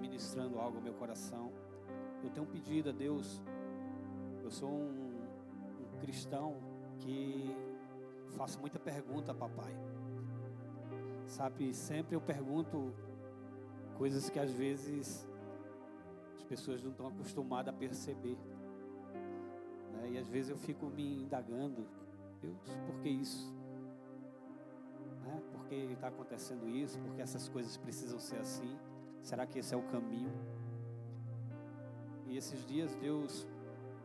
ministrando algo ao meu coração. Eu tenho um pedido a Deus. Eu sou um cristão que faço muita pergunta a papai. Sabe, sempre eu pergunto coisas que às vezes as pessoas não estão acostumadas a perceber, né? E às vezes eu fico me indagando: Deus, por que isso? Né? Por que está acontecendo isso? Por que essas coisas precisam ser assim? Será que esse é o caminho? E esses dias Deus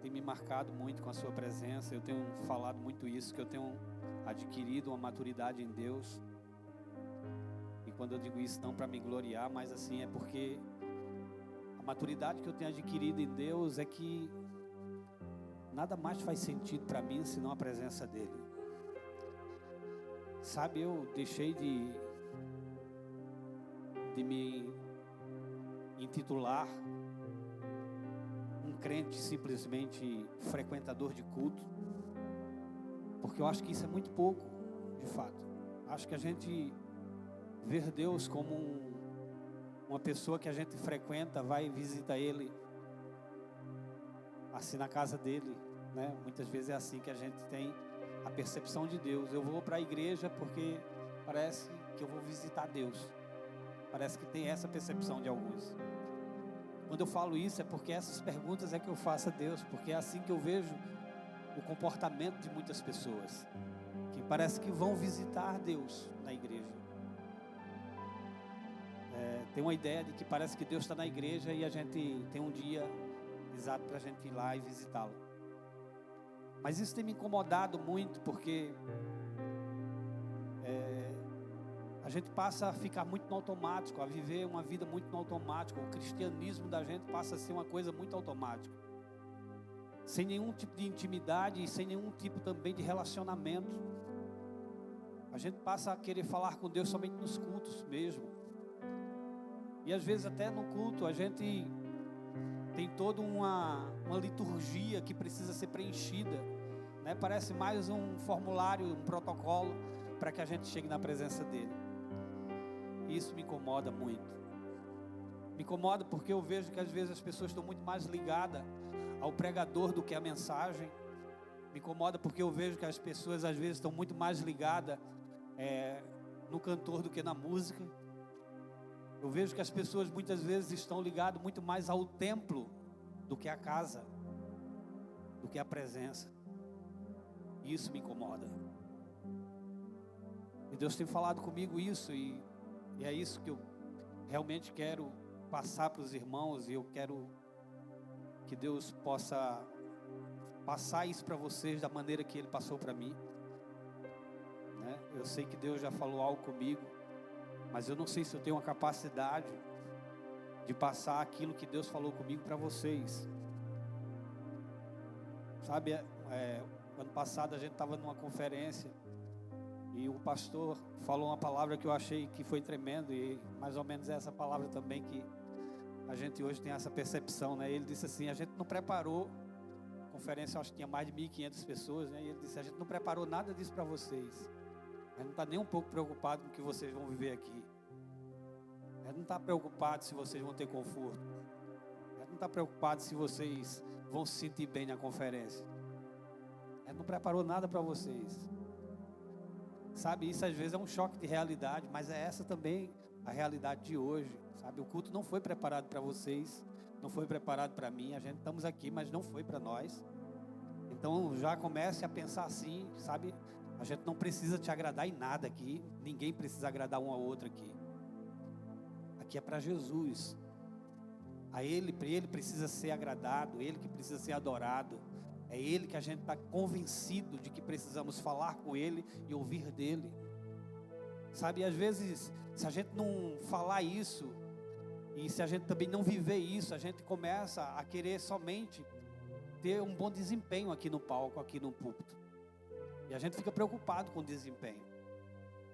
tem me marcado muito com a sua presença. Eu tenho falado muito isso, que eu tenho adquirido uma maturidade em Deus. E quando eu digo isso, não para me gloriar, mas assim, é porque a maturidade que eu tenho adquirido em Deus é que nada mais faz sentido para mim senão a presença dEle. Sabe, eu deixei de me intitular um crente simplesmente frequentador de culto, porque eu acho que isso é muito pouco, de fato. Acho que a gente ver Deus como uma pessoa que a gente frequenta, vai e visita Ele assim na casa dele, né? Muitas vezes é assim que a gente tem a percepção de Deus. Eu vou para a igreja porque parece que eu vou visitar Deus. Parece que tem essa percepção de alguns. Quando eu falo isso é porque essas perguntas é que eu faço a Deus, porque é assim que eu vejo o comportamento de muitas pessoas, que parece que vão visitar Deus na igreja. Tem uma ideia de que parece que Deus está na igreja e a gente tem um dia exato para a gente ir lá e visitá-lo. Mas isso tem me incomodado muito, porque a gente passa a ficar muito no automático, a viver uma vida muito no automático. O cristianismo da gente passa a ser uma coisa muito automática, sem nenhum tipo de intimidade e sem nenhum tipo também de relacionamento. A gente passa a querer falar com Deus somente nos cultos mesmo. E às vezes até no culto a gente tem toda uma liturgia que precisa ser preenchida, né? Parece mais um formulário, um protocolo para que a gente chegue na presença dele. E isso me incomoda muito. Me incomoda porque eu vejo que às vezes as pessoas estão muito mais ligadas ao pregador do que à mensagem. Me incomoda porque eu vejo que as pessoas às vezes estão muito mais ligadas no cantor do que na música. Eu vejo que as pessoas muitas vezes estão ligadas muito mais ao templo do que à casa, do que à presença. E isso me incomoda. E Deus tem falado comigo isso, e é isso que eu realmente quero passar para os irmãos, e eu quero que Deus possa passar isso para vocês da maneira que Ele passou para mim, né? Eu sei que Deus já falou algo comigo, mas eu não sei se eu tenho a capacidade de passar aquilo que Deus falou comigo para vocês. Sabe, ano passado a gente estava numa conferência e o pastor falou uma palavra que eu achei que foi tremendo, e mais ou menos é essa palavra também que a gente hoje tem essa percepção, né? Ele disse assim: a gente não preparou, a conferência eu acho que tinha mais de 1.500 pessoas, né? E ele disse: a gente não preparou nada disso para vocês. A gente não está nem um pouco preocupado com o que vocês vão viver aqui. A gente não está preocupado se vocês vão ter conforto. A gente não está preocupado se vocês vão se sentir bem na conferência. A gente não preparou nada para vocês. Sabe, isso às vezes é um choque de realidade, mas é essa também a realidade de hoje. Sabe, o culto não foi preparado para vocês, não foi preparado para mim. A gente estamos aqui, mas não foi para nós. Então já comece a pensar assim, sabe? A gente não precisa te agradar em nada aqui. Ninguém precisa agradar um ao outro aqui. Aqui é para Jesus. Ele precisa ser agradado. Ele que precisa ser adorado. É Ele que a gente está convencido de que precisamos falar com Ele e ouvir dEle. Sabe, às vezes, se a gente não falar isso, e se a gente também não viver isso, a gente começa a querer somente ter um bom desempenho aqui no palco, aqui no púlpito. E a gente fica preocupado com o desempenho.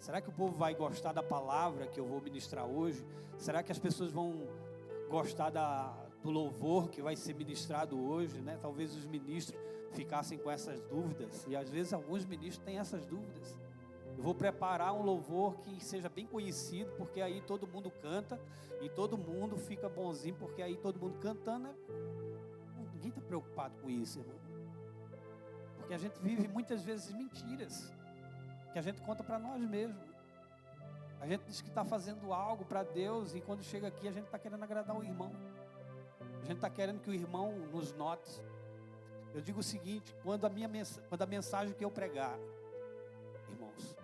Será que o povo vai gostar da palavra que eu vou ministrar hoje? Será que as pessoas vão gostar do louvor que vai ser ministrado hoje, né? Talvez os ministros ficassem com essas dúvidas. E às vezes alguns ministros têm essas dúvidas. Eu vou preparar um louvor que seja bem conhecido, porque aí todo mundo canta e todo mundo fica bonzinho, porque aí todo mundo cantando, ninguém está preocupado com isso, irmão. Porque a gente vive muitas vezes mentiras, que a gente conta para nós mesmos. A gente diz que está fazendo algo para Deus e quando chega aqui a gente está querendo agradar o irmão. A gente está querendo que o irmão nos note. Eu digo o seguinte, quando a mensagem que eu pregar, irmãos,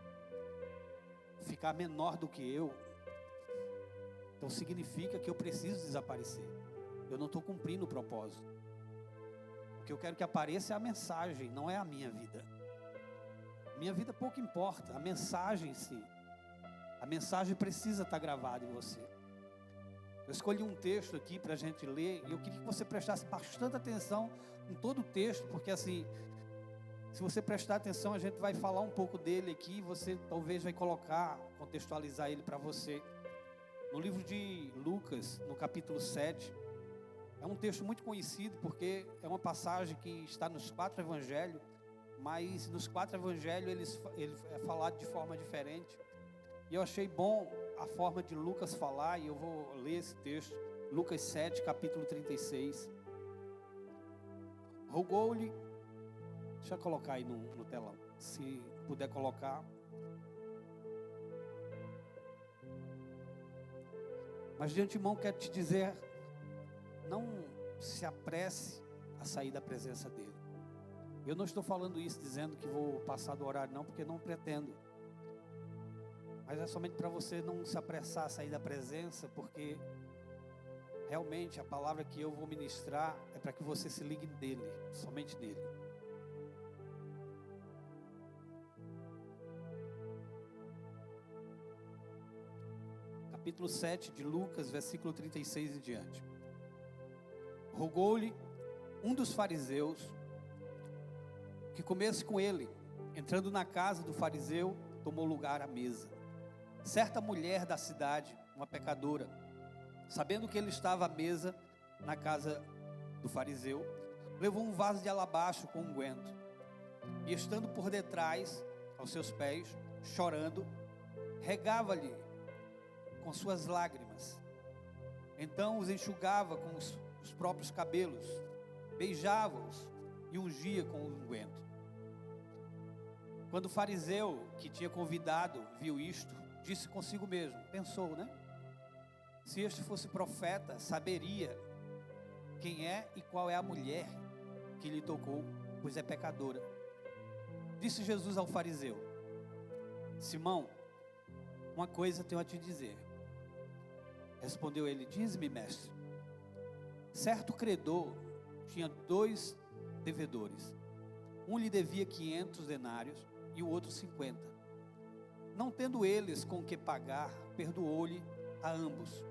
ficar menor do que eu, então significa que eu preciso desaparecer. Eu não estou cumprindo o propósito. O que eu quero que apareça é a mensagem, não é a minha vida. Minha vida pouco importa, a mensagem em si. A mensagem precisa estar gravada em você. Eu escolhi um texto aqui para a gente ler, e eu queria que você prestasse bastante atenção em todo o texto, porque assim, se você prestar atenção, a gente vai falar um pouco dele aqui, e você talvez vai contextualizar ele para você. No livro de Lucas, no capítulo 7, é um texto muito conhecido, porque é uma passagem que está nos 4 evangelhos, mas nos 4 evangelhos ele é falado de forma diferente. E eu achei bom a forma de Lucas falar, e eu vou ler esse texto, Lucas 7, capítulo 36. Rogou-lhe, deixa eu colocar aí no telão, se puder colocar. Mas de antemão quero te dizer, não se apresse a sair da presença dele. Eu não estou falando isso dizendo que vou passar do horário não, porque não pretendo. Mas é somente para você não se apressar a sair da presença, porque realmente a palavra que eu vou ministrar é para que você se ligue nele, somente nele. Capítulo 7 de Lucas, versículo 36 em diante. Rogou-lhe um dos fariseus que comesse com ele. Entrando na casa do fariseu, tomou lugar à mesa. Certa mulher da cidade, uma pecadora, sabendo que ele estava à mesa na casa do fariseu, levou um vaso de alabastro com unguento, e estando por detrás, aos seus pés, chorando, regava-lhe com suas lágrimas. Então os enxugava com os próprios cabelos, beijava-os e ungia com o unguento. Quando o fariseu que tinha convidado viu isto, disse consigo mesmo, pensou, né? Se este fosse profeta, saberia quem é e qual é a mulher que lhe tocou, pois é pecadora. Disse Jesus ao fariseu: Simão, uma coisa tenho a te dizer. Respondeu ele: dize-me, mestre. Certo credor tinha 2 devedores. Um lhe devia 500 denários e o outro 50. Não tendo eles com que pagar, perdoou-lhe a ambos.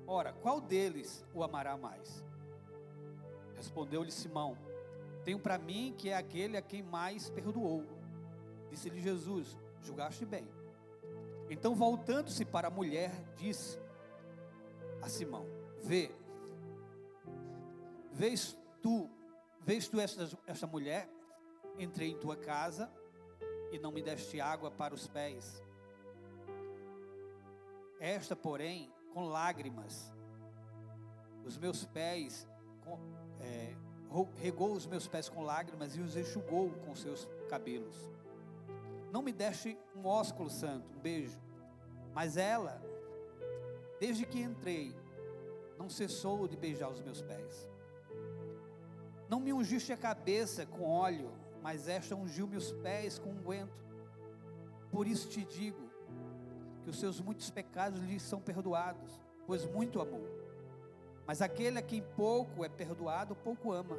Ora, qual deles o amará mais? Respondeu-lhe Simão: tenho para mim que é aquele a quem mais perdoou. Disse-lhe Jesus: julgaste bem. Então, voltando-se para a mulher, disse a Simão: vês tu esta mulher? Entrei em tua casa e não me deste água para os pés. Esta, porém, com lágrimas, os meus pés, regou os meus pés com lágrimas e os enxugou com seus cabelos. Não me deste um ósculo santo, um beijo, mas ela, desde que entrei, não cessou de beijar os meus pés. Não me ungiste a cabeça com óleo, mas esta ungiu meus pés com unguento. Por isso te digo que os seus muitos pecados lhe são perdoados, pois muito amou. Mas aquele a quem pouco é perdoado, pouco ama.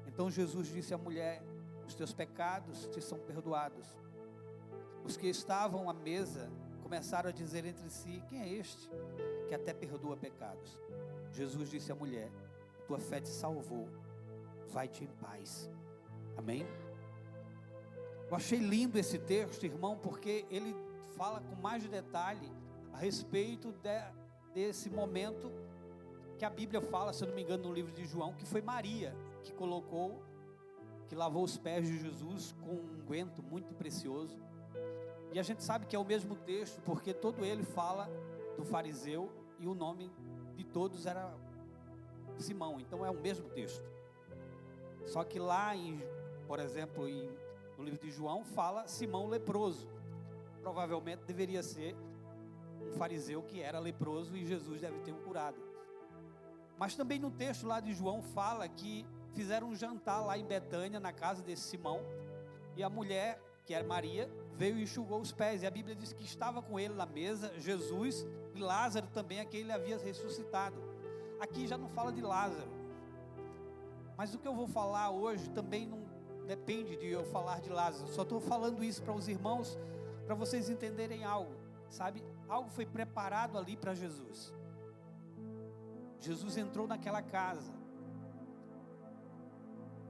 Então Jesus disse à mulher: os teus pecados te são perdoados. Os que estavam à mesa começaram a dizer entre si: quem é este que até perdoa pecados? Jesus disse à mulher: tua fé te salvou, vai-te em paz. Amém? Eu achei lindo esse texto, irmão, porque ele fala com mais detalhe a respeito desse momento que a Bíblia fala, se eu não me engano, no livro de João, que foi Maria que colocou que lavou os pés de Jesus com um unguento muito precioso. E a gente sabe que é o mesmo texto, porque todo ele fala do fariseu e o nome de todos era Simão. Então é o mesmo texto. Só que lá, por exemplo, no livro de João, fala Simão leproso. Provavelmente deveria ser um fariseu que era leproso e Jesus deve ter o curado. Mas também no texto lá de João fala que fizeram um jantar lá em Betânia, na casa desse Simão, e a mulher, que era Maria, veio e enxugou os pés, e a Bíblia diz que estava com ele na mesa Jesus e Lázaro também, a quem ele havia ressuscitado. Aqui já não fala de Lázaro, mas o que eu vou falar hoje também não depende de eu falar de Lázaro, só estou falando isso para os irmãos, para vocês entenderem algo, sabe? Algo foi preparado ali para Jesus. Jesus entrou naquela casa.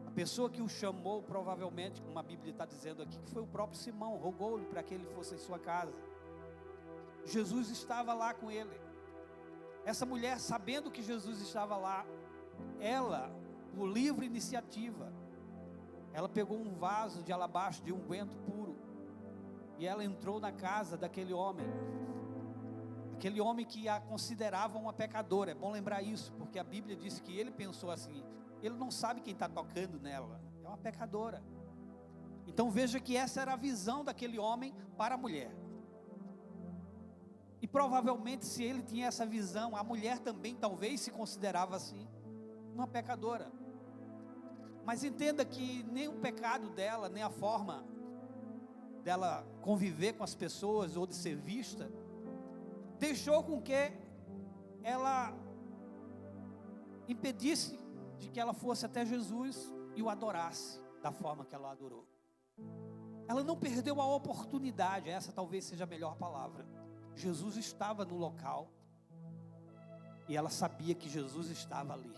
A pessoa que o chamou, provavelmente, como a Bíblia está dizendo aqui, que foi o próprio Simão, rogou-lhe para que ele fosse em sua casa. Jesus estava lá com ele. Essa mulher, sabendo que Jesus estava lá, ela, por livre iniciativa, ela pegou um vaso de alabastro de unguento puro, e ela entrou na casa daquele homem. Aquele homem que a considerava uma pecadora. É bom lembrar isso, porque a Bíblia diz que ele pensou assim: ele não sabe quem está tocando nela, é uma pecadora. Então veja que essa era a visão daquele homem para a mulher. E provavelmente, se ele tinha essa visão, a mulher também talvez se considerava assim, uma pecadora. Mas entenda que nem o pecado dela, nem a forma dela conviver com as pessoas ou de ser vista, deixou com que ela impedisse de que ela fosse até Jesus e o adorasse da forma que ela o adorou. Ela não perdeu a oportunidade, essa talvez seja a melhor palavra. Jesus estava no local e ela sabia que Jesus estava ali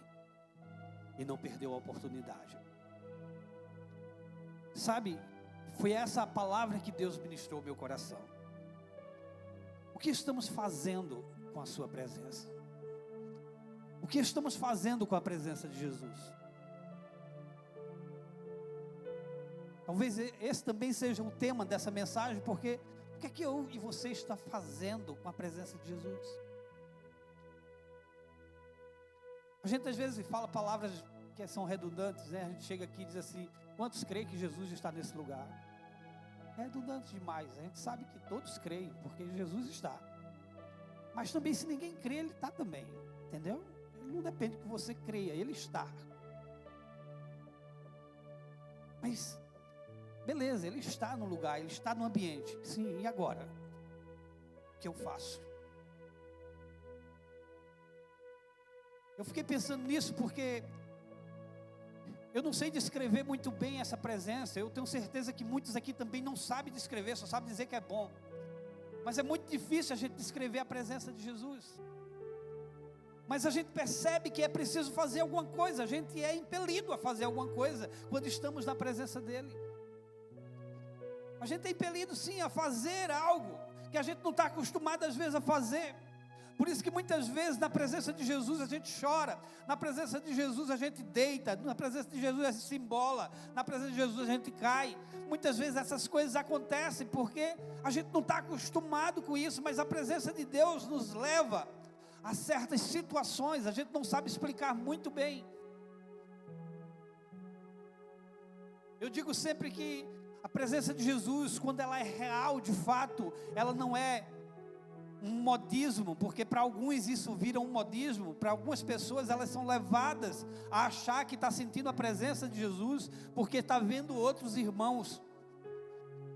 e não perdeu a oportunidade. Sabe, foi essa a palavra que Deus ministrou ao meu coração. O que estamos fazendo com a sua presença? O que estamos fazendo com a presença de Jesus? Talvez esse também seja o tema dessa mensagem, porque o que é que eu e você está fazendo com a presença de Jesus? A gente às vezes fala palavras que são redundantes, né? A gente chega aqui e diz assim: quantos creem que Jesus está nesse lugar? É redundante demais. A gente sabe que todos creem, porque Jesus está. Mas também, se ninguém crê, Ele está também, entendeu? Ele não depende que você creia, Ele está. Mas, beleza, Ele está no lugar, Ele está no ambiente. Sim, e agora? O que eu faço? Eu fiquei pensando nisso porque eu não sei descrever muito bem essa presença. Eu tenho certeza que muitos aqui também não sabem descrever, só sabem dizer que é bom. Mas é muito difícil a gente descrever a presença de Jesus. Mas a gente percebe que é preciso fazer alguma coisa. A gente é impelido a fazer alguma coisa quando estamos na presença dEle. A gente é impelido sim a fazer algo que a gente não está acostumado às vezes a fazer. Por isso que muitas vezes na presença de Jesus a gente chora, na presença de Jesus a gente deita, na presença de Jesus a gente se embola, na presença de Jesus a gente cai. Muitas vezes essas coisas acontecem porque a gente não está acostumado com isso, mas a presença de Deus nos leva a certas situações, a gente não sabe explicar muito bem. Eu digo sempre que a presença de Jesus, quando ela é real de fato, ela não é um modismo, porque para alguns isso vira um modismo. Para algumas pessoas elas são levadas a achar que está sentindo a presença de Jesus, porque está vendo outros irmãos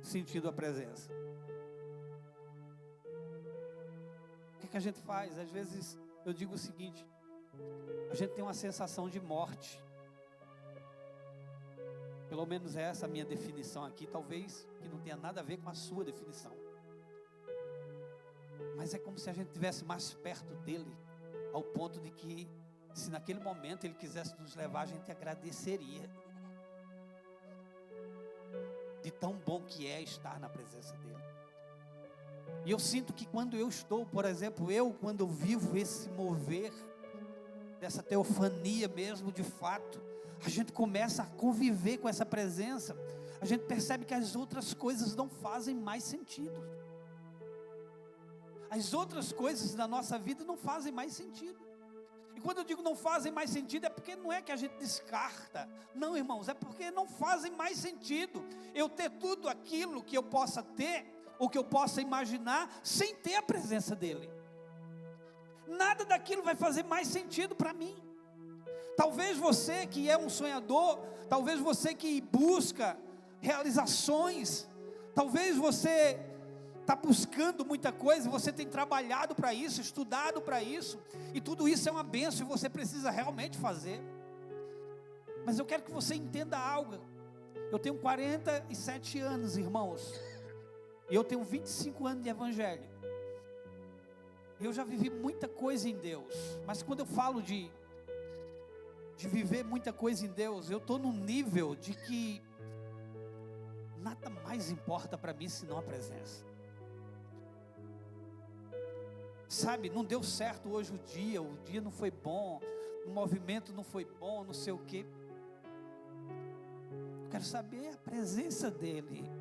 sentindo a presença. O que a gente faz? Às vezes eu digo o seguinte: a gente tem uma sensação de morte. Pelo menos essa é a minha definição aqui, talvez que não tenha nada a ver com a sua definição. Mas é como se a gente estivesse mais perto dele, ao ponto de que, se naquele momento ele quisesse nos levar, a gente agradeceria. De tão bom que é estar na presença dele. E eu sinto que quando eu estou, por exemplo, quando eu vivo esse mover, dessa teofania mesmo de fato, a gente começa a conviver com essa presença, a gente percebe que as outras coisas não fazem mais sentido. As outras coisas da nossa vida não fazem mais sentido. E quando eu digo não fazem mais sentido, é porque não é que a gente descarta. Não, irmãos, é porque não fazem mais sentido eu ter tudo aquilo que eu possa ter, ou que eu possa imaginar, sem ter a presença dEle. Nada daquilo vai fazer mais sentido para mim. Talvez você que é um sonhador, talvez você que busca realizações, talvez você está buscando muita coisa, você tem trabalhado para isso, estudado para isso, e tudo isso é uma bênção e você precisa realmente fazer. Mas eu quero que você entenda algo. Eu tenho 47 anos, irmãos, e eu tenho 25 anos de evangelho. Eu já vivi muita coisa em Deus, mas quando eu falo de viver muita coisa em Deus, eu estou num nível de que nada mais importa para mim senão a presença. Sabe, não deu certo hoje o dia não foi bom, o movimento não foi bom, não sei o quê. Eu quero saber a presença dEle,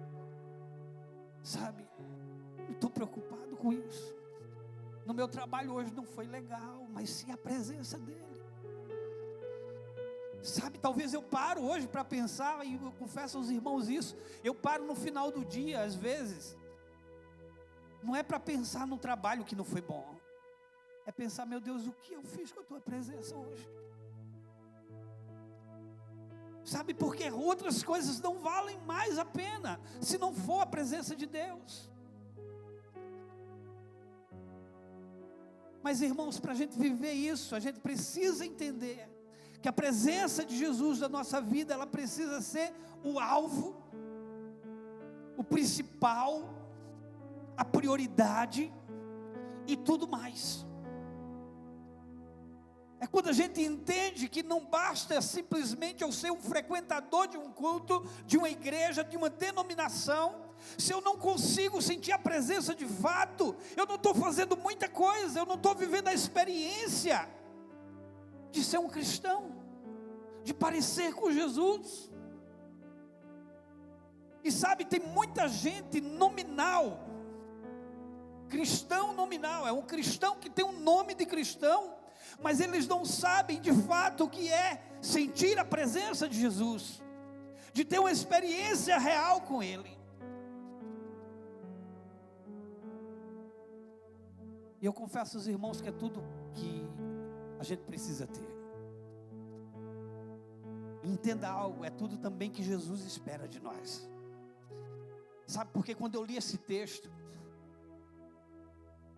sabe, não estou preocupado com isso. No meu trabalho hoje não foi legal, mas sim a presença dEle. Sabe, talvez eu paro hoje para pensar, e eu confesso aos irmãos isso, eu paro no final do dia, às vezes, não é para pensar no trabalho que não foi bom, é pensar, meu Deus, o que eu fiz com a tua presença hoje? Sabe, porque outras coisas não valem mais a pena, se não for a presença de Deus. Mas irmãos, para a gente viver isso, a gente precisa entender que a presença de Jesus na nossa vida, ela precisa ser o alvo, o principal, a prioridade e tudo mais. É quando a gente entende que não basta simplesmente eu ser um frequentador de um culto, de uma igreja, de uma denominação. Se eu não consigo sentir a presença de fato, eu não estou fazendo muita coisa, eu não estou vivendo a experiência de ser um cristão, de parecer com Jesus. E sabe, tem muita gente nominal, cristão nominal, é um cristão que tem um nome de cristão, mas eles não sabem de fato o que é sentir a presença de Jesus, de ter uma experiência real com Ele. E eu confesso aos irmãos que é tudo que a gente precisa ter. Entenda algo, é tudo também que Jesus espera de nós. Sabe, porque quando eu li esse texto,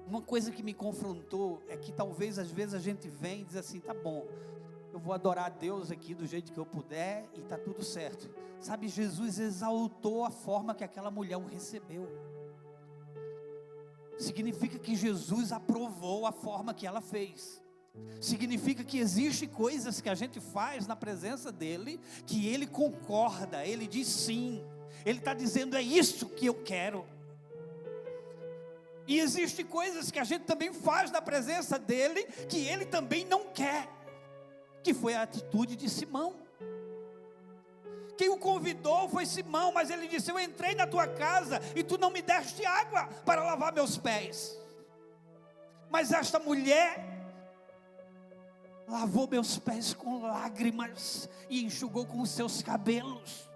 uma coisa que me confrontou é que talvez às vezes a gente vem e diz assim, tá bom, eu vou adorar a Deus aqui do jeito que eu puder e tá tudo certo. Sabe, Jesus exaltou a forma que aquela mulher o recebeu. Significa que Jesus aprovou a forma que ela fez. Significa que existem coisas que a gente faz na presença dEle, que Ele concorda, Ele diz sim. Ele está dizendo, é isso que eu quero. E existem coisas que a gente também faz na presença dEle, que Ele também não quer. Que foi a atitude de Simão. Quem o convidou foi Simão, mas ele disse, eu entrei na tua casa e tu não me deste água para lavar meus pés. Mas esta mulher lavou meus pés com lágrimas e enxugou com os seus cabelos.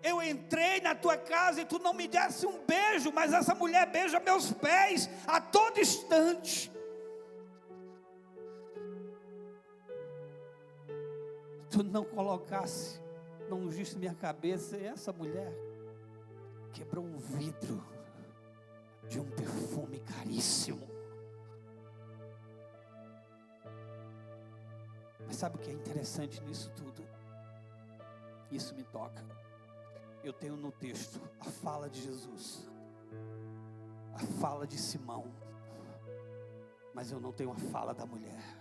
Eu entrei na tua casa e tu não me desse um beijo, mas essa mulher beija meus pés a todo instante. Tu não colocasse, não ungisse minha cabeça, e essa mulher quebrou um vidro de um perfume caríssimo. Mas sabe o que é interessante nisso tudo? Isso me toca. Eu tenho no texto a fala de Jesus, a fala de Simão, mas eu não tenho a fala da mulher.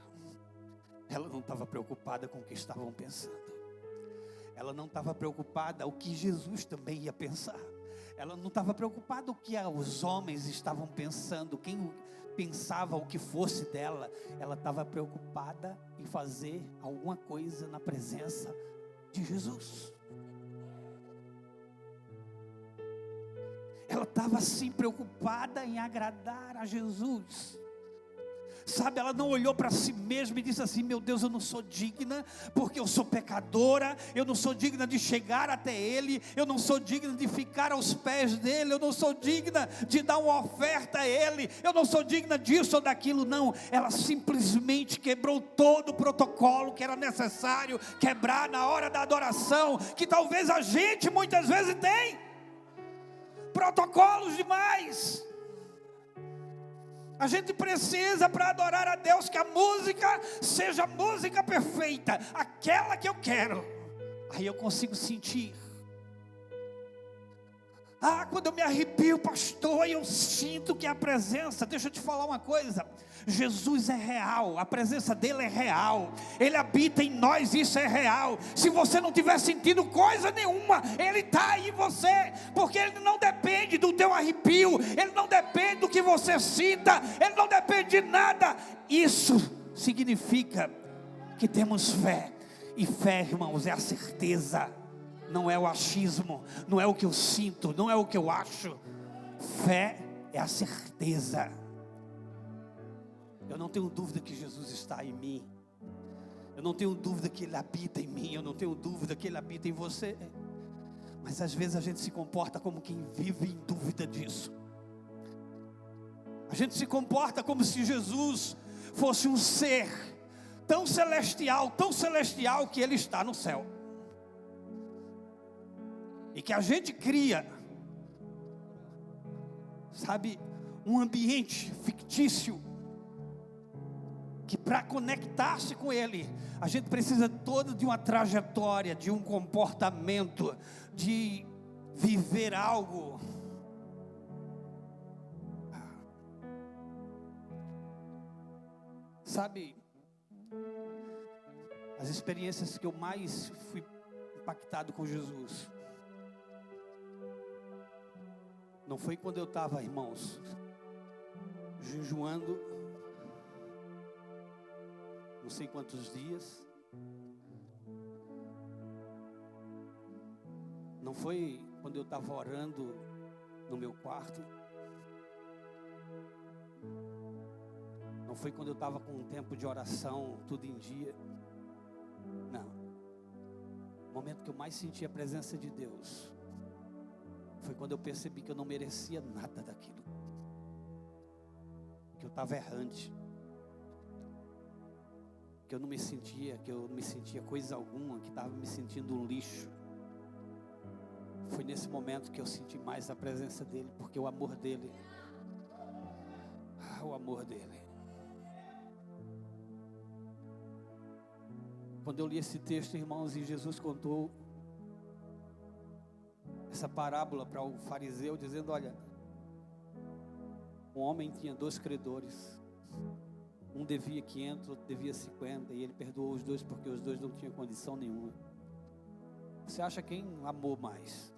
Ela não estava preocupada com o que estavam pensando. Ela não estava preocupada o que Jesus também ia pensar. Ela não estava preocupada o que os homens estavam pensando, pensava o que fosse dela, ela estava preocupada em fazer alguma coisa na presença de Jesus. Ela estava assim preocupada em agradar a Jesus. Sabe, ela não olhou para si mesma e disse assim: meu Deus, eu não sou digna, porque eu sou pecadora, eu não sou digna de chegar até Ele, eu não sou digna de ficar aos pés dEle, eu não sou digna de dar uma oferta a Ele, eu não sou digna disso ou daquilo. Não, ela simplesmente quebrou todo o protocolo que era necessário quebrar na hora da adoração, que talvez a gente muitas vezes tem protocolos demais. A gente precisa, para adorar a Deus, que a música seja a música perfeita, aquela que eu quero. Aí eu consigo sentir. Quando eu me arrepio, pastor, eu sinto que a presença, deixa eu te falar uma coisa, Jesus é real, a presença dele é real, ele habita em nós, isso é real. Se você não tiver sentindo coisa nenhuma, ele está aí em você, porque ele não depende do teu arrepio, ele não depende do que você sinta, ele não depende de nada. Isso significa que temos fé, e fé, irmãos, é a certeza, não é o achismo, não é o que eu sinto, não é o que eu acho. Fé é a certeza. Eu não tenho dúvida que Jesus está em mim, eu não tenho dúvida que Ele habita em mim, eu não tenho dúvida que Ele habita em você. Mas às vezes a gente se comporta como quem vive em dúvida disso. A gente se comporta como se Jesus fosse um ser tão celestial que Ele está no céu, e que a gente cria, sabe, um ambiente fictício, que para conectar-se com Ele, a gente precisa toda de uma trajetória, de um comportamento, de viver algo. Sabe, as experiências que eu mais fui impactado com Jesus, não foi quando eu estava, irmãos, jejuando, não sei quantos dias, não foi quando eu estava orando no meu quarto, não foi quando eu estava com um tempo de oração, tudo em dia, não. O momento que eu mais senti a presença de Deus foi quando eu percebi que eu não merecia nada daquilo, que eu estava errante, que eu não me sentia coisa alguma, que estava me sentindo um lixo. Foi nesse momento que eu senti mais a presença dele, porque o amor dele, o amor dele. Quando eu li esse texto, irmãos, e Jesus contou essa parábola para o fariseu, dizendo: olha, um homem tinha 2 credores, um devia 500, outro devia 50, e ele perdoou os 2 porque os 2 não tinham condição nenhuma. Você acha quem amou mais?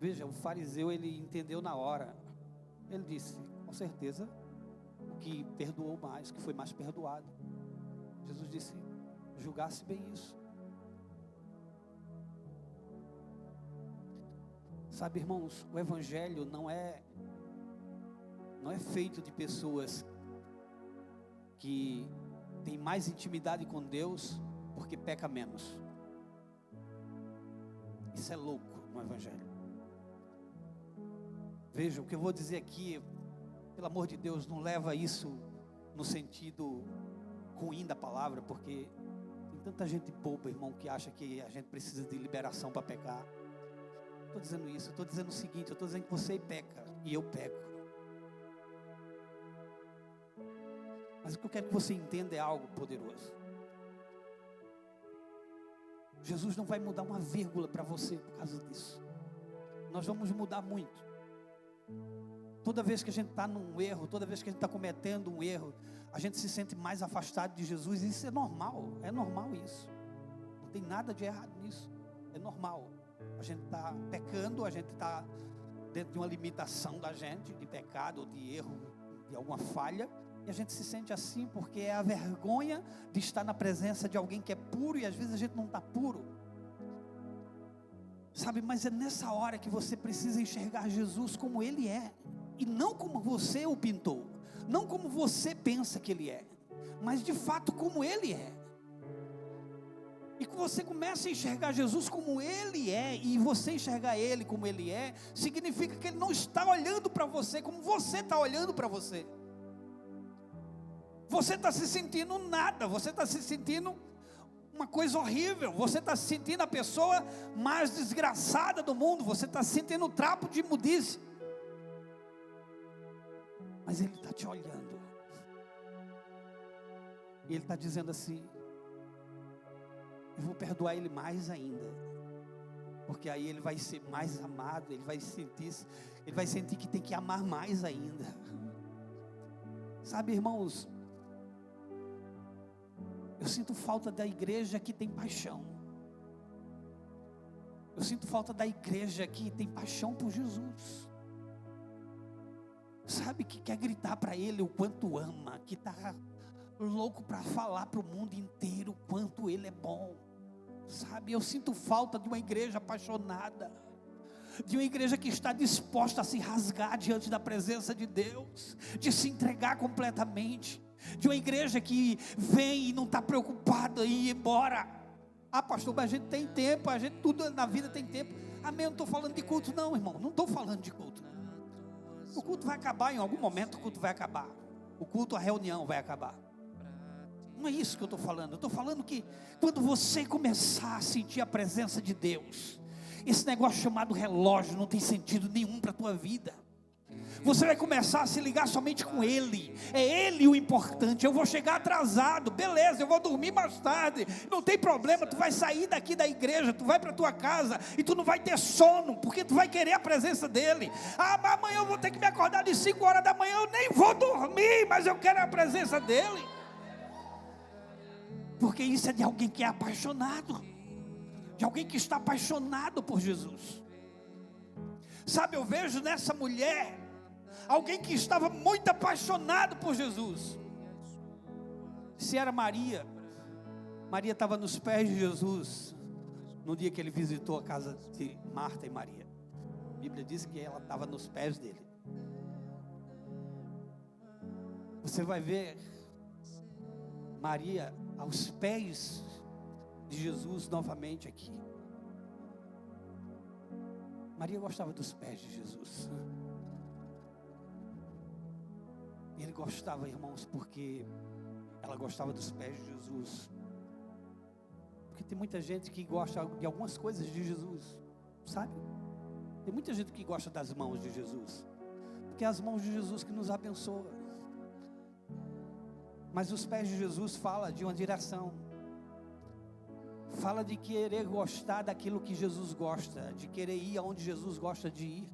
Veja, o fariseu, ele entendeu na hora. Ele disse, com certeza, o que perdoou mais, que foi mais perdoado. Jesus disse, julgasse bem isso. Sabe, irmãos, o evangelho não é feito de pessoas que têm mais intimidade com Deus porque peca menos. Isso é louco no evangelho. Veja, o que eu vou dizer aqui, pelo amor de Deus, não leva isso no sentido ruim da palavra, porque tem tanta gente boba, irmão, que acha que a gente precisa de liberação para pecar. Estou dizendo isso, estou dizendo o seguinte, eu estou dizendo que você peca e eu peco. Mas o que eu quero que você entenda é algo poderoso. Jesus não vai mudar uma vírgula para você por causa disso. Nós vamos mudar muito. Toda vez que a gente está num erro, toda vez que a gente está cometendo um erro, a gente se sente mais afastado de Jesus. E isso é normal isso. Não tem nada de errado nisso, é normal. A gente está pecando, a gente está dentro de uma limitação da gente, de pecado ou de erro de alguma falha, e a gente se sente assim porque é a vergonha de estar na presença de alguém que é puro, e às vezes a gente não está puro, sabe? Mas é nessa hora que você precisa enxergar Jesus como Ele é, e não como você o pintou, não como você pensa que Ele é, mas de fato como Ele é. E que você começa a enxergar Jesus como Ele é, e você enxergar Ele como Ele é, significa que Ele não está olhando para você como você está olhando para você. Você está se sentindo nada, você está se sentindo uma coisa horrível, você está se sentindo a pessoa mais desgraçada do mundo, você está se sentindo um trapo de imundice. Mas Ele está te olhando, e Ele está dizendo assim: eu vou perdoar ele mais ainda, porque aí ele vai ser mais amado, ele vai sentir que tem que amar mais ainda. Sabe, irmãos, eu sinto falta da igreja que tem paixão. Eu sinto falta da igreja que tem paixão por Jesus. Sabe, que quer gritar para Ele o quanto ama, que está louco para falar para o mundo inteiro o quanto Ele é bom. Sabe, eu sinto falta de uma igreja apaixonada, de uma igreja que está disposta a se rasgar diante da presença de Deus, de se entregar completamente, de uma igreja que vem e não está preocupada em ir embora. Ah, pastor, mas a gente tem tempo, a gente tudo na vida tem tempo. Amém, eu não estou falando de culto não, irmão, não estou falando de culto. O culto vai acabar, em algum momento o culto vai acabar. O culto, a reunião vai acabar. Não é isso que eu estou falando. Eu estou falando que quando você começar a sentir a presença de Deus, esse negócio chamado relógio não tem sentido nenhum para a tua vida. Você vai começar a se ligar somente com Ele. É Ele o importante. Eu vou chegar atrasado, beleza, eu vou dormir mais tarde, não tem problema. Tu vai sair daqui da igreja, tu vai para a tua casa e tu não vai ter sono, porque tu vai querer a presença dEle. Ah, mas amanhã eu vou ter que me acordar de 5 horas da manhã, eu nem vou dormir, mas eu quero a presença dEle. Porque isso é de alguém que é apaixonado, de alguém que está apaixonado por Jesus. Sabe, eu vejo nessa mulher alguém que estava muito apaixonado por Jesus. Se era Maria, Maria estava nos pés de Jesus no dia que ele visitou a casa de Marta e Maria. A Bíblia diz que ela estava nos pés dele. Você vai ver Maria aos pés de Jesus novamente aqui. Maria gostava dos pés de Jesus. Ele gostava, irmãos, porque ela gostava dos pés de Jesus. Porque tem muita gente que gosta de algumas coisas de Jesus, sabe? Tem muita gente que gosta das mãos de Jesus, porque é as mãos de Jesus que nos abençoam. Mas os pés de Jesus fala de uma direção, fala de querer gostar daquilo que Jesus gosta, de querer ir aonde Jesus gosta de ir.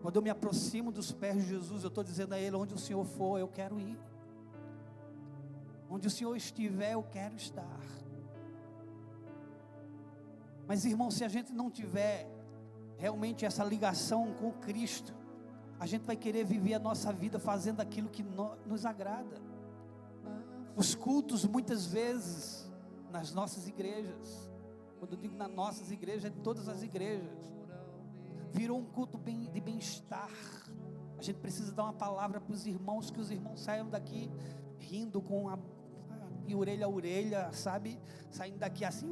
Quando eu me aproximo dos pés de Jesus, eu estou dizendo a Ele: onde o Senhor for, eu quero ir. Onde o Senhor estiver, eu quero estar. Mas, irmão, se a gente não tiver realmente essa ligação com Cristo, a gente vai querer viver a nossa vida fazendo aquilo que nos agrada. Os cultos, muitas vezes, nas nossas igrejas, quando eu digo nas nossas igrejas, é em todas as igrejas, virou um culto de bem-estar. A gente precisa dar uma palavra para os irmãos, que os irmãos saiam daqui rindo de orelha a orelha, sabe? Saindo daqui assim: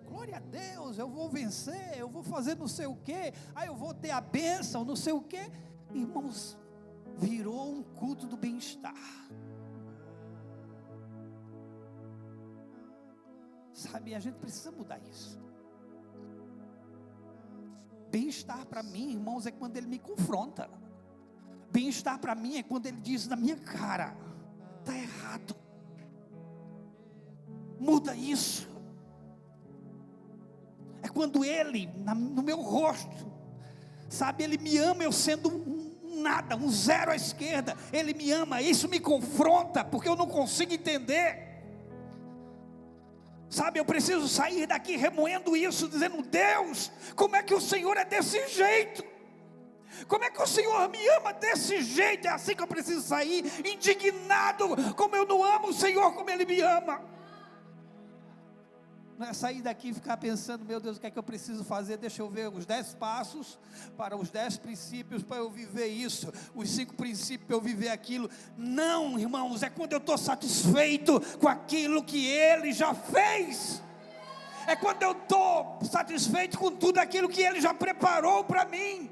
glória a Deus, eu vou vencer, eu vou fazer não sei o quê, eu vou ter a bênção, não sei o quê. Irmãos, virou um culto do bem-estar. Sabe, a gente precisa mudar isso. Bem-estar para mim, irmãos, é quando Ele me confronta. Bem-estar para mim é quando Ele diz na minha cara: está errado, muda isso. É quando Ele, no meu rosto, sabe, Ele me ama, eu sendo nada, um zero à esquerda, Ele me ama. Isso me confronta, porque eu não consigo entender. Sabe, eu preciso sair daqui remoendo isso, dizendo: Deus, como é que o Senhor é desse jeito? Como é que o Senhor me ama desse jeito? É assim que eu preciso sair, indignado, como eu não amo o Senhor, como Ele me ama. Não é sair daqui e ficar pensando, meu Deus, o que é que eu preciso fazer? Deixa eu ver os 10 passos para os 10 princípios para eu viver isso, os 5 princípios para eu viver aquilo. Não, irmãos, é quando eu estou satisfeito com aquilo que Ele já fez. É quando eu estou satisfeito com tudo aquilo que Ele já preparou para mim.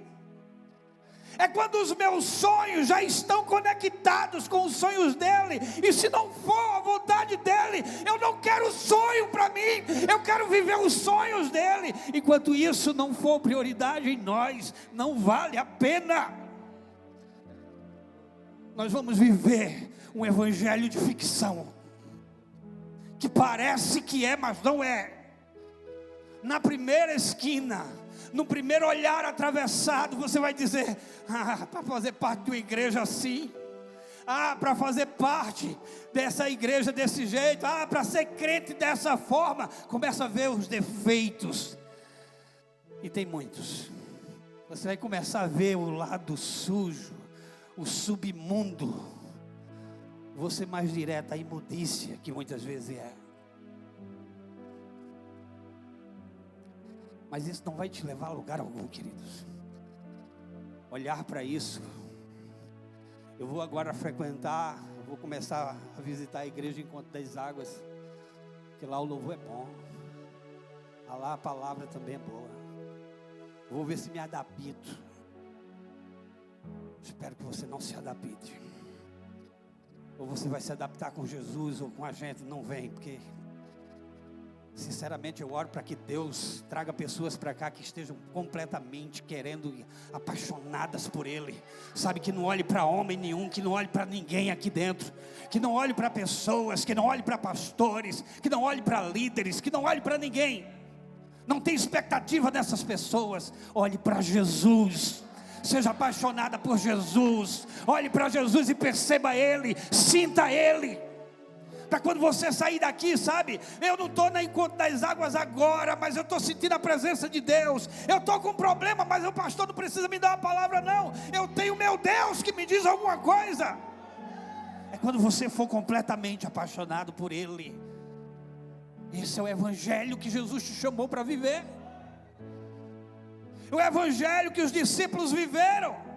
É quando os meus sonhos já estão conectados com os sonhos dEle. E se não for a vontade dEle, eu não quero sonho para mim. Eu quero viver os sonhos dEle. Enquanto isso não for prioridade em nós, não vale a pena. Nós vamos viver um evangelho de ficção, que parece que é, mas não é. Na primeira esquina, no primeiro olhar atravessado, você vai dizer: para fazer parte de uma igreja assim, para fazer parte dessa igreja desse jeito, para ser crente dessa forma. Começa a ver os defeitos, e tem muitos. Você vai começar a ver o lado sujo, o submundo. Vou ser mais direto, a imundícia que muitas vezes é. Mas isso não vai te levar a lugar algum, queridos. Olhar para isso. Eu vou agora frequentar, eu vou começar a visitar a igreja Encontro das Águas, que lá o louvor é bom, lá a palavra também é boa. Vou ver se me adapto. Espero que você não se adapte. Ou você vai se adaptar com Jesus ou com a gente, não vem, porque sinceramente eu oro para que Deus traga pessoas para cá que estejam completamente querendo, apaixonadas por Ele. Sabe, que não olhe para homem nenhum, que não olhe para ninguém aqui dentro, que não olhe para pessoas, que não olhe para pastores, que não olhe para líderes, que não olhe para ninguém. Não tem expectativa dessas pessoas. Olhe para Jesus. Seja apaixonada por Jesus. Olhe para Jesus e perceba Ele, sinta Ele. Para quando você sair daqui, sabe, eu não estou na Encontro das Águas agora, mas eu estou sentindo a presença de Deus. Eu estou com um problema, mas o pastor não precisa me dar uma palavra não. Eu tenho meu Deus que me diz alguma coisa. É quando você for completamente apaixonado por Ele. Esse é o evangelho que Jesus te chamou para viver. O evangelho que os discípulos viveram.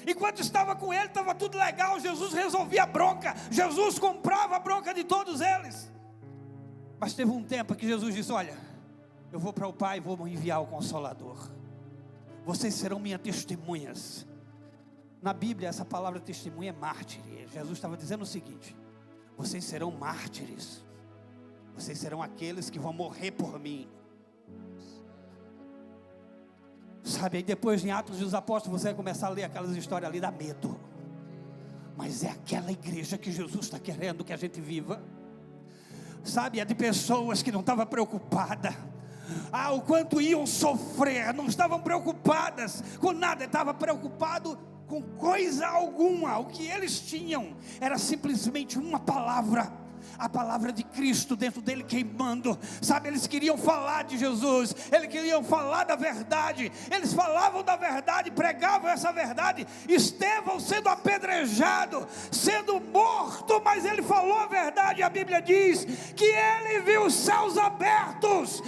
Enquanto estava com ele, estava tudo legal. Jesus resolvia a bronca. Jesus comprava a bronca de todos eles. Mas teve um tempo que Jesus disse: olha, eu vou para o Pai e vou enviar o Consolador. Vocês serão minhas testemunhas. Na Bíblia essa palavra testemunha é mártir. Jesus estava dizendo o seguinte: vocês serão mártires. Vocês serão aqueles que vão morrer por mim. Sabe, aí depois em Atos dos Apóstolos você vai começar a ler aquelas histórias ali, dá medo. Mas é aquela igreja que Jesus está querendo que a gente viva. Sabe, é de pessoas que não estavam preocupadas. O quanto iam sofrer, não estavam preocupadas com nada, estavam preocupados com coisa alguma. O que eles tinham era simplesmente uma palavra. A palavra de Cristo dentro dele queimando. Sabe, eles queriam falar de Jesus, eles queriam falar da verdade. Eles falavam da verdade, pregavam essa verdade. Estevão sendo apedrejado, sendo morto, mas ele falou a verdade. A Bíblia diz que ele viu os céus abertos.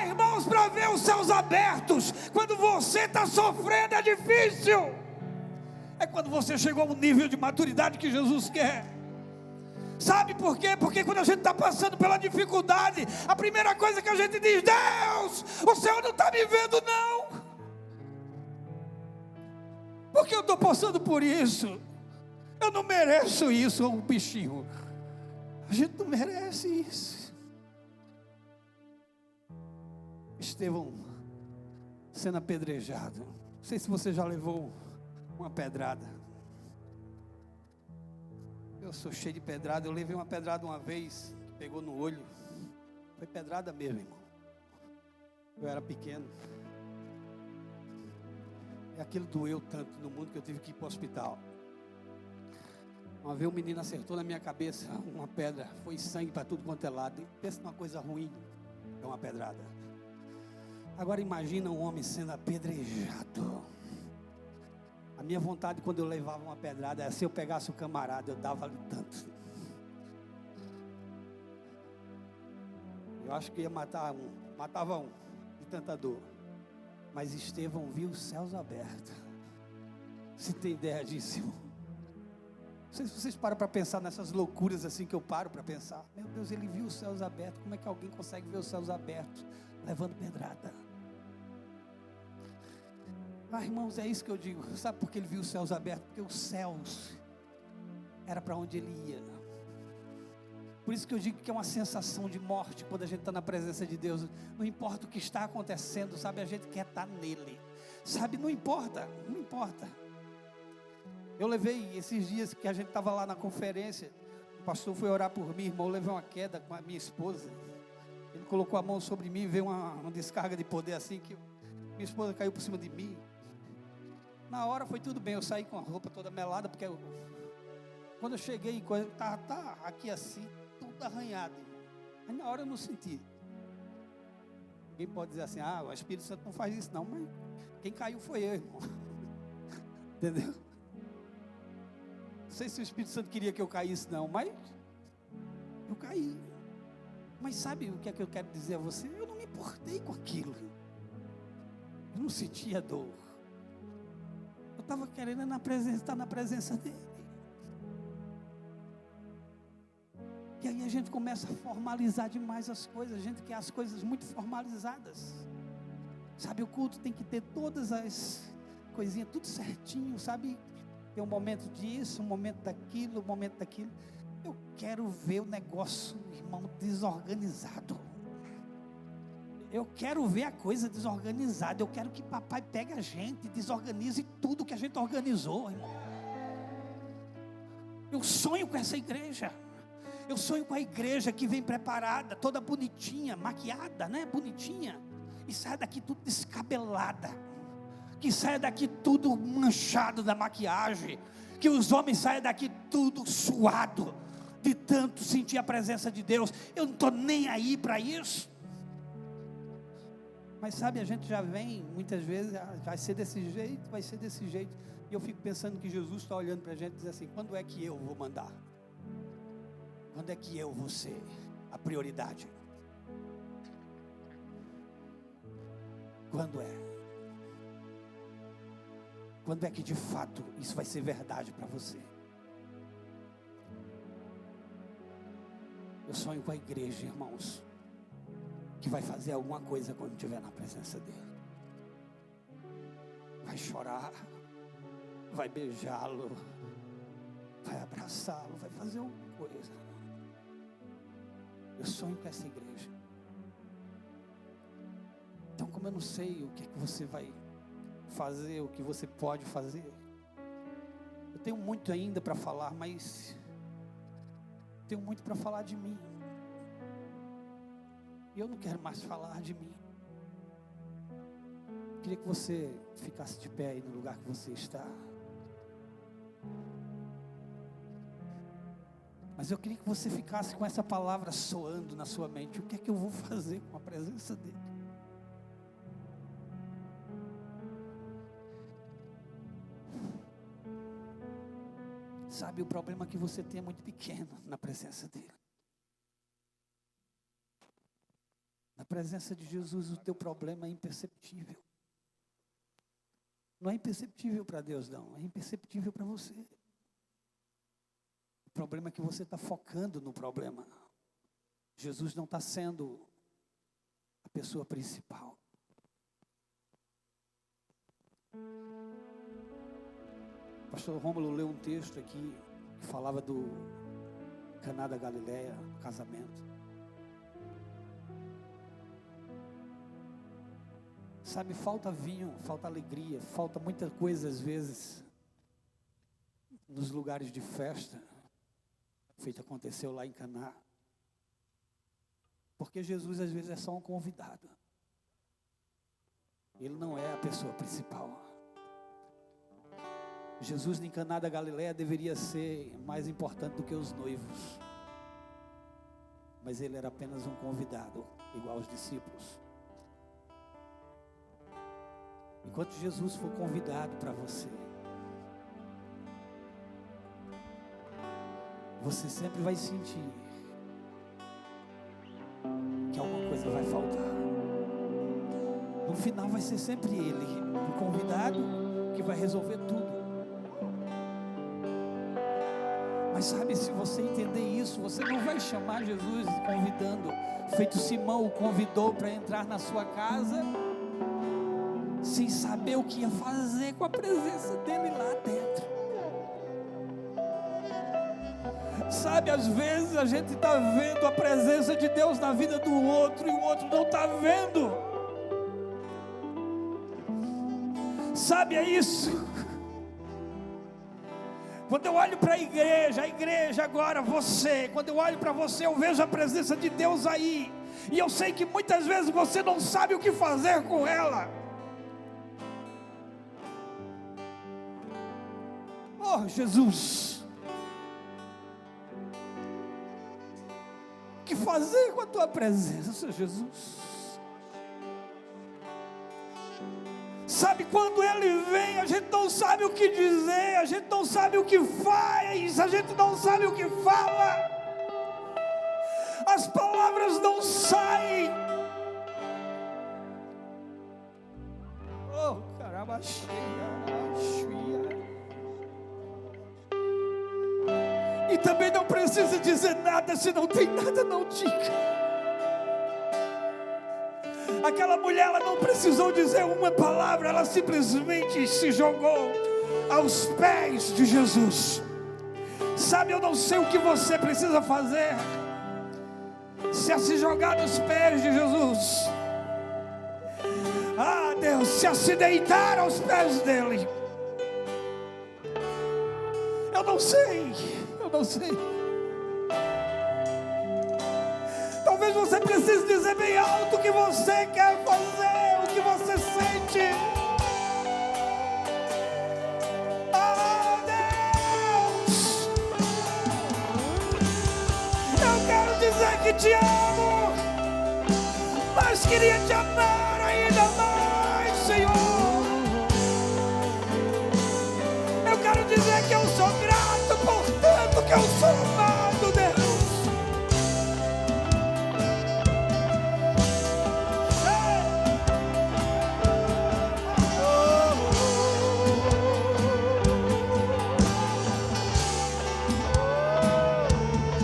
Irmãos, para ver os céus abertos, quando você está sofrendo é difícil. É quando você chegou a um nível de maturidade que Jesus quer. Sabe por quê? Porque quando a gente está passando pela dificuldade, a primeira coisa que a gente diz: Deus, o Senhor não está me vendo não. Porque eu estou passando por isso. Eu não mereço isso, um bichinho. A gente não merece isso. Estevão sendo apedrejado. Não sei se você já levou uma pedrada. Eu sou cheio de pedrada. Eu levei uma pedrada uma vez, que pegou no olho. Foi pedrada mesmo, irmão. Eu era pequeno. E aquilo doeu tanto no mundo que eu tive que ir para o hospital. Uma vez um menino acertou na minha cabeça uma pedra. Foi sangue para tudo quanto é lado. Pensa numa coisa ruim. É uma pedrada. Agora imagina um homem sendo apedrejado. minha vontade quando eu levava uma pedrada era, se eu pegasse o camarada, eu dava ali tanto. Eu acho que ia matar um, matava um, de tanta dor. Mas Estevão viu os céus abertos. Você tem ideia disso, irmão? Não sei se vocês param para pensar nessas loucuras assim que eu paro para pensar. Meu Deus, ele viu os céus abertos. Como é que alguém consegue ver os céus abertos levando pedrada? Ah, irmãos, é isso que eu digo. Sabe por que ele viu os céus abertos? Porque os céus era para onde ele ia. Por isso que eu digo que é uma sensação de morte quando a gente está na presença de Deus. Não importa o que está acontecendo, sabe? A gente quer estar nele. Sabe, não importa, não importa. Eu levei esses dias que a gente estava lá na conferência, o pastor foi orar por mim, irmão, eu levei uma queda com a minha esposa. Ele colocou a mão sobre mim, veio uma descarga de poder assim, que minha esposa caiu por cima de mim. Na hora foi tudo bem, eu saí com a roupa toda melada, porque quando eu cheguei, tá aqui assim, tudo arranhado. Aí na hora eu não senti. Alguém pode dizer assim, o Espírito Santo não faz isso não, mas quem caiu foi eu, irmão. Entendeu? Não sei se o Espírito Santo queria que eu caísse não, mas eu caí. Mas sabe o que é que eu quero dizer a você? Eu não me importei com aquilo. Eu não sentia dor. Eu estava querendo estar na presença dele. E aí a gente começa a formalizar demais as coisas. A gente quer as coisas muito formalizadas. Sabe, o culto tem que ter todas as coisinhas, tudo certinho, sabe? Tem um momento disso, um momento daquilo, um momento daquilo. Eu quero ver o negócio, irmão, desorganizado. Eu quero ver a coisa desorganizada. Eu quero que papai pegue a gente e desorganize tudo que a gente organizou, irmão. Eu sonho com essa igreja. Eu sonho com a igreja que vem preparada, toda bonitinha, maquiada, né? Bonitinha. E sai daqui tudo descabelada. Que saia daqui tudo manchado da maquiagem. Que os homens saiam daqui tudo suado. De tanto sentir a presença de Deus. Eu não estou nem aí para isso. Mas sabe, a gente já vem, muitas vezes, vai ser desse jeito, vai ser desse jeito. E eu fico pensando que Jesus está olhando para a gente e diz assim, quando é que eu vou mandar? Quando é que eu vou ser a prioridade? Quando é? Quando é que de fato isso vai ser verdade para você? Eu sonho com a igreja, irmãos, que vai fazer alguma coisa quando estiver na presença dele. Vai chorar, vai beijá-lo, vai abraçá-lo, vai fazer alguma coisa. Eu sonho com essa igreja. Então, como eu não sei o que é que você vai fazer, o que você pode fazer, eu tenho muito ainda para falar, mas tenho muito para falar de mim. E eu não quero mais falar de mim. Queria que você ficasse de pé aí no lugar que você está. Mas eu queria que você ficasse com essa palavra soando na sua mente. O que é que eu vou fazer com a presença dele? Sabe, o problema que você tem é muito pequeno na presença dele. Na presença de Jesus, o teu problema é imperceptível. Não é imperceptível para Deus, não. É imperceptível para você. O problema é que você está focando no problema. Jesus não está sendo a pessoa principal. O pastor Rômulo leu um texto aqui que falava do Caná da Galileia, casamento. Sabe, falta vinho, falta alegria, falta muita coisa às vezes nos lugares de festa, feito aconteceu lá em Caná. Porque Jesus às vezes é só um convidado. Ele não é a pessoa principal. Jesus em Caná da Galileia deveria ser mais importante do que os noivos. Mas ele era apenas um convidado, igual aos discípulos. Enquanto Jesus for convidado para você, você sempre vai sentir que alguma coisa vai faltar. No final vai ser sempre Ele, o convidado, que vai resolver tudo. Mas sabe, se você entender isso, você não vai chamar Jesus convidando, feito Simão o convidou para entrar na sua casa, sem saber o que ia fazer com a presença dele lá dentro. Sabe, às vezes a gente está vendo a presença de Deus na vida do outro e o outro não está vendo. Sabe, é isso. Quando eu olho para a igreja agora, você, quando eu olho para você, eu vejo a presença de Deus aí, e eu sei que muitas vezes você não sabe o que fazer com ela. Oh, Jesus, o que fazer com a tua presença, Jesus? Sabe, quando Ele vem, a gente não sabe o que dizer, a gente não sabe o que faz, a gente não sabe o que fala, as palavras não saem. Oh, caramba, e também não precisa dizer nada, se não tem nada, não diga. Aquela mulher, ela não precisou dizer uma palavra, ela simplesmente se jogou aos pés de Jesus. Sabe, eu não sei o que você precisa fazer, se é se jogar nos pés de Jesus. Ah, Deus, se é se deitar aos pés dele. Eu não sei. Talvez você precise dizer bem alto o que você quer fazer, o que você sente. Ah, Deus, eu quero dizer que te amo, mas queria te amar ainda mais, Senhor. Eu quero dizer que eu sou grato por tanto que eu sou amado.